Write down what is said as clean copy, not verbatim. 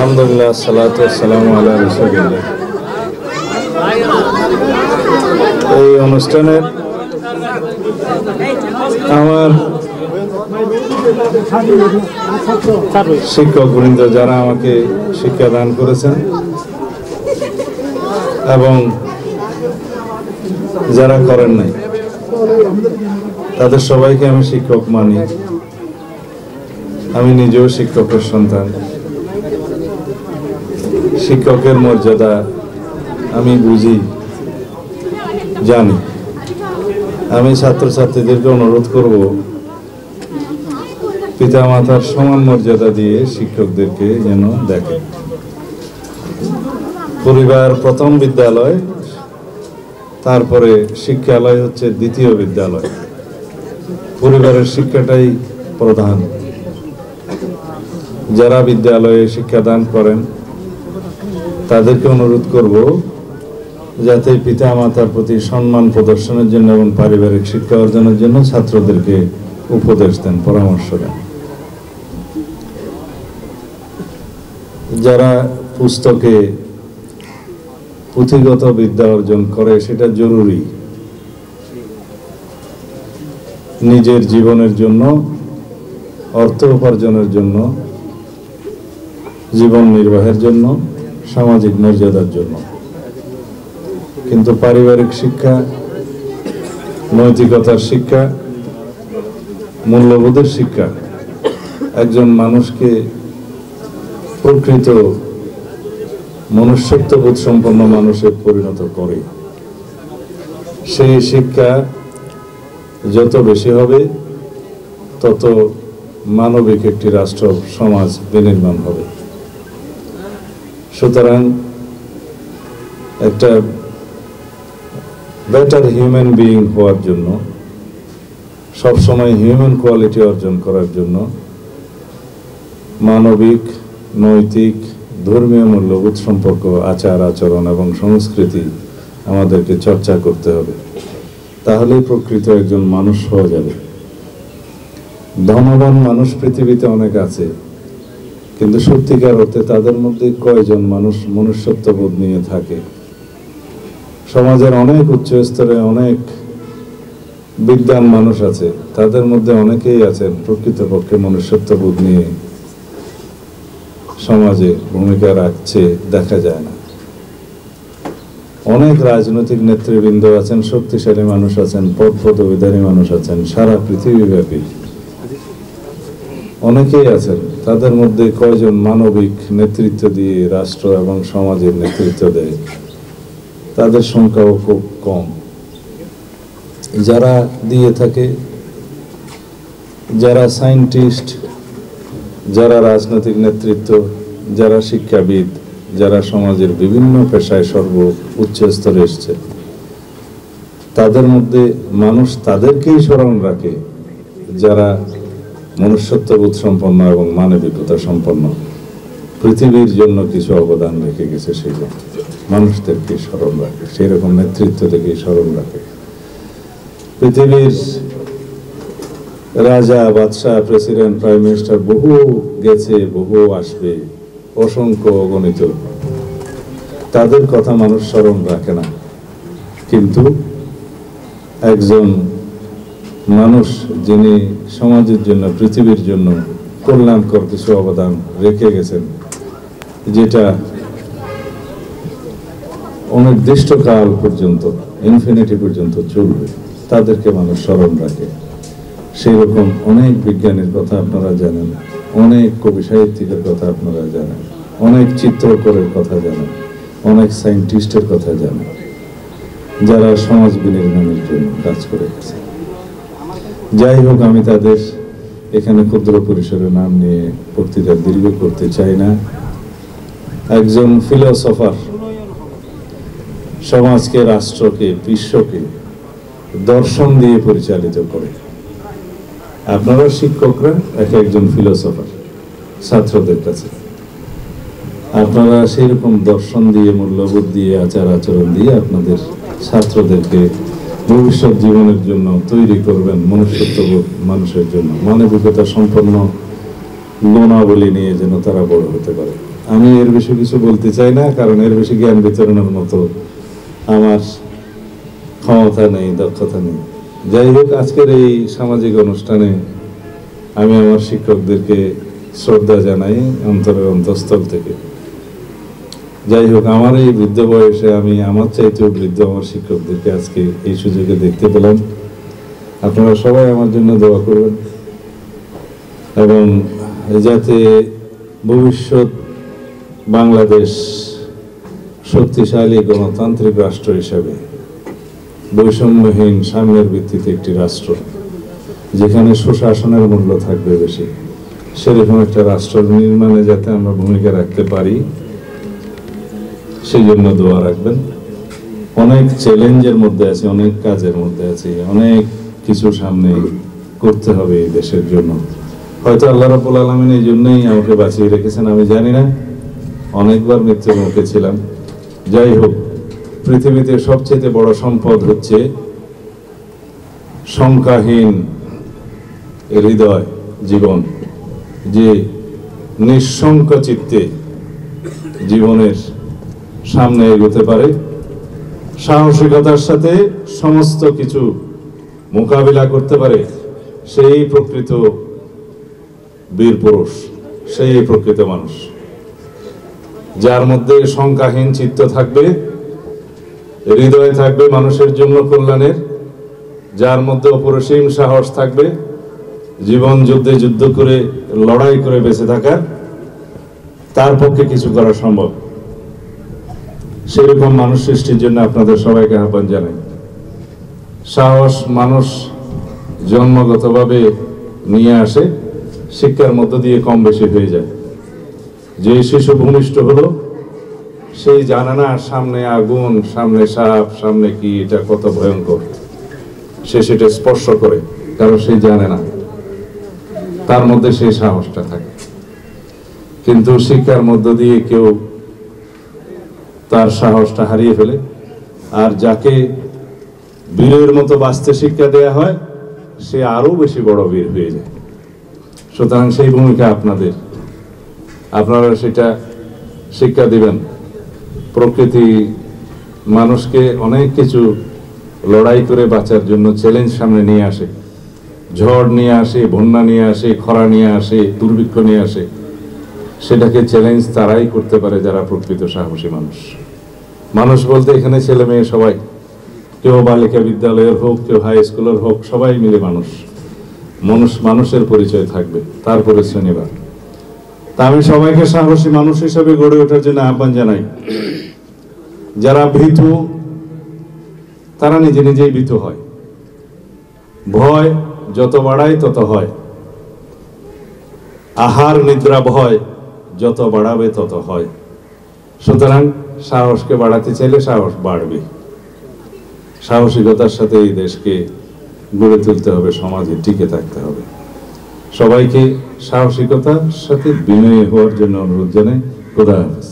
আলহামদুলিল্লাহ, সালাতু ওয়াসসালামু আলা রাসূলিল্লাহ। এই অনুষ্ঠানের আমার শিক্ষকবৃন্দ যারা আমাকে শিক্ষা দান করেছেন এবং যারা করেন নাই, তাদের সবাইকে আমি শিক্ষক মানি। আমি নিজেও শিক্ষকের সন্তান। শিক্ষকের মর্যাদা আমি বুঝি, জানি। আমি ছাত্রছাত্রীদেরকে অনুরোধ করব, পিতা মাতার সমান মর্যাদা দিয়ে শিক্ষকদেরকে যেন দেখে। পরিবার প্রথম বিদ্যালয়, তারপরে শিক্ষালয় হচ্ছে দ্বিতীয় বিদ্যালয়। পরিবারের শিক্ষাটাই প্রধান। যারা বিদ্যালয়ে শিক্ষাদান করেন তাদেরকে অনুরোধ করব যাতে পিতা মাতার প্রতি সম্মান প্রদর্শনের জন্য এবং পারিবারিক শিক্ষা অর্জনের জন্য ছাত্রদেরকে উপদেশ দেন, পরামর্শ দেন। যারা পুস্তকে পুঁথিগত বিদ্যা অর্জন করে সেটা জরুরি, নিজের জীবনের জন্য, অর্থ উপার্জনের জন্য, জীবন নির্বাহের জন্য, সামাজিক মর্যাদার জন্য। কিন্তু পারিবারিক শিক্ষা, নৈতিকতার শিক্ষা, মূল্যবোধের শিক্ষা একজন মানুষকে প্রকৃত মনুষ্যত্ববোধ সম্পন্ন মানুষে পরিণত করে। সেই শিক্ষা যত বেশি হবে তত মানবিক একটি রাষ্ট্র সমাজ বিনির্মাণ হবে। সুতরাং একটা বেটার হিউম্যান বিইং হওয়ার জন্য, সবসময় হিউম্যান কোয়ালিটি অর্জন করার জন্য মানবিক, নৈতিক, ধর্মীয় মূল্যবোধ সম্পর্ক, আচার আচরণ এবং সংস্কৃতি আমাদেরকে চর্চা করতে হবে। তাহলেই প্রকৃত একজন মানুষ হওয়া যাবে। ধনবান মানুষ পৃথিবীতে অনেক আছে, কিন্তু সত্যিকার অর্থে তাদের মধ্যে কয়জন মানুষ মনুষ্যত্ববোধ নিয়ে থাকে? সমাজের অনেক উচ্চ স্তরে অনেক বিদ্বান মানুষ আছে, তাদের মধ্যে অনেকেই আছেন প্রকৃতপক্ষে মনুষ্যত্ববোধ নিয়ে সমাজে ভূমিকা রাখছে দেখা যায় না। অনেক রাজনৈতিক নেতৃবৃন্দ আছেন, শক্তিশালী মানুষ আছেন, পদপদবিধারী মানুষ আছেন, সারা পৃথিবীব্যাপী অনেকেই আছেন। তাদের মধ্যে কয়জন মানবিক নেতৃত্ব দিয়ে রাষ্ট্র এবং সমাজের নেতৃত্ব দেয়? তাদের সংখ্যাও খুব কম। যারা দিয়ে থাকে, যারা সায়েন্টিস্ট, যারা রাজনৈতিক নেতৃত্ব, যারা শিক্ষাবিদ, যারা সমাজের বিভিন্ন পেশায় সর্ব উচ্চ স্তরে এসছে, তাদের মধ্যে মানুষ তাদেরকেই স্মরণ রাখে যারা মনুষ্যত্ববোধ সম্পন্ন এবং মানবিকতা সম্পন্ন, পৃথিবীর জন্য কিছু অবদান রেখে গেছে, সেই মানুষদেরকে স্মরণ রাখে, সেই রকম নেতৃত্ব থেকে স্মরণ রাখে। পৃথিবীর রাজা, বাদশাহ, প্রেসিডেন্ট, প্রাইম মিনিস্টার বহু গেছে, বহু আসবে, অসংখ্য অগণিত। তাদের কথা মানুষ স্মরণ রাখে না, কিন্তু একজন মানুষ যিনি সমাজের জন্য, পৃথিবীর জন্য কল্যাণকর কিছু অবদান রেখে গেছেন, যেটা অনির্দিষ্টকাল পর্যন্ত, ইনফিনিটি পর্যন্ত চলবে, তাদেরকে মানুষ স্মরণ রাখে। সেই রকম অনেক বিজ্ঞানীর কথা আপনারা জানেন, অনেক কবি সাহিত্যিকের কথা আপনারা জানেন, অনেক চিত্রকরের কথা জানেন, অনেক সায়েন্টিস্টের কথা জানেন, যারা সমাজ বিনির্মাণের জন্য কাজ করে গেছে। যাই হোক, আমি তাদের এখানে ক্ষুদ্র পরিসরে নাম নিয়ে বক্তৃতা দীর্ঘ করতে চাই না। একজন ফিলোসফার সমাজকে, রাষ্ট্রকে, বিশ্বকে দর্শন দিয়ে পরিচালিত করে। আপনারা শিক্ষকরা একজন ফিলোসফার ছাত্রদের কাছে, আপনারা সেই রকম দর্শন দিয়ে, মূল্যবোধ দিয়ে, আচার আচরণ দিয়ে আপনাদের ছাত্রদেরকে ভবিষ্যৎ জীবনের জন্য তৈরি করবেন, মনুষ্যত্ববোধ মানুষের জন্য, মানবিকতা সম্পন্ন গুণাবলী নিয়ে যেন তারা বড় হতে পারে। আমি এর বেশি কিছু বলতে চাই না, কারণ এর বেশি জ্ঞান বিতরণের মতো আমার ক্ষমতা নেই, দক্ষতা নেই। যাই হোক, আজকের এই সামাজিক অনুষ্ঠানে আমি আমার শিক্ষকদেরকে শ্রদ্ধা জানাই অন্তরের অন্তঃস্থল থেকে। যাই হোক, আমার এই বৃদ্ধ বয়সে আমি আমার চাইতেও বৃদ্ধ আমার শিক্ষকদেরকে আজকে এই সুযোগে দেখতে পেলাম। আপনারা সবাই আমার জন্য দোয়া করবেন এবং যাতে ভবিষ্যৎ বাংলাদেশ শক্তিশালী গণতান্ত্রিক রাষ্ট্র হিসাবে, বৈষম্যহীন সাম্যের ভিত্তিতে একটি রাষ্ট্র, যেখানে সুশাসনের মূল্য থাকবে বেশি, সেরকম একটা রাষ্ট্র নির্মাণে যাতে আমরা ভূমিকা রাখতে পারি, সেই জন্য দোয়া রাখবেন। অনেক চ্যালেঞ্জের মধ্যে আছি, অনেক কাজের মধ্যে আছি, অনেক কিছু সামনে করতে হবে এই দেশের জন্য। হয়তো আল্লাহ রাব্বুল আলামিন এই জন্যই আমাকে বাঁচিয়ে রেখেছেন, আমি জানি না। অনেকবার মৃত্যুর মুখে ছিলাম। যাই হোক, পৃথিবীতে সবচেয়ে বড় সম্পদ হচ্ছে সংখ্যাহীন হৃদয়, জীবন, যে নিঃশঙ্ক চিত্তে জীবনের সামনে এগোতে পারে, সাহসিকতার সাথে সমস্ত কিছু মোকাবিলা করতে পারে, সেই প্রকৃত বীর পুরুষ, সেই প্রকৃত মানুষ। যার মধ্যে সংখ্যাহীন চিত্ত থাকবে, হৃদয় থাকবে মানুষের জন্য কল্যাণের, যার মধ্যে অপরিসীম সাহস থাকবে জীবন যুদ্ধে যুদ্ধ করে লড়াই করে বেঁচে থাকার, তার পক্ষে কিছু করা সম্ভব। সেরকম মানুষ সৃষ্টির জন্য আপনাদের সবাইকে আহ্বান জানাই। সাহস মানুষ জন্মগতভাবে নিয়ে আসে, শিক্ষার মধ্য দিয়ে কম বেশি হয়ে যায়। যে শিশু ভূমিষ্ঠ হলো, সেই জানে না সামনে আগুন, সামনে সাপ, সামনে কি, এটা কত ভয়ঙ্কর। সে সেটা স্পর্শ করে, কারণ সে জানে না, তার মধ্যে সেই সাহসটা থাকে। কিন্তু শিক্ষার মধ্য দিয়ে কেউ তার সাহসটা হারিয়ে ফেলে, আর যাকে বীরের মতো বাঁচতে শিক্ষা দেয়া হয়, সে আরো বেশি বড় বীর হয়ে যায়। সুতরাং সেই ভূমিকা আপনাদের, আপনারা সেটা শিক্ষা দিবেন। প্রকৃতি মানুষকে অনেক কিছু লড়াই করে বাঁচার জন্য চ্যালেঞ্জ সামনে নিয়ে আসে, ঝড় নিয়ে আসে, বন্যা নিয়ে আসে, খরা নিয়ে আসে, দুর্ভিক্ষ নিয়ে আসে। সেটাকে চ্যালেঞ্জ তারাই করতে পারে যারা প্রকৃত সাহসী মানুষ। মানুষ বলতে এখানে ছেলে মেয়ে সবাই, কেউ বালিকা বিদ্যালয়ের হোক, কেউ হাই স্কুলের হোক, সবাই মিলে মানুষ। মানুষের পরিচয় থাকবে, তারপরে শ্রেণীবাদ। তা আমি সবাইকে সাহসী মানুষ হিসেবে গড়ে ওঠার জন্য আহ্বান জানাই। যারা ভীতু, তারা নিজে নিজেই ভীতু হয়। ভয় যত বাড়ায় তত হয়, আহার নিদ্রা ভয় যত বাড়াবে তত হয়। সুতরাং সাহসকে বাড়াতে চাইলে সাহস বাড়বে। সাহসিকতার সাথে এই দেশকে গড়ে তুলতে হবে, সমাজে টিকে থাকতে হবে। সবাইকে সাহসিকতার সাথে বিনয়ী হওয়ার জন্য অনুরোধ জানাই। খোদা হাফেজ।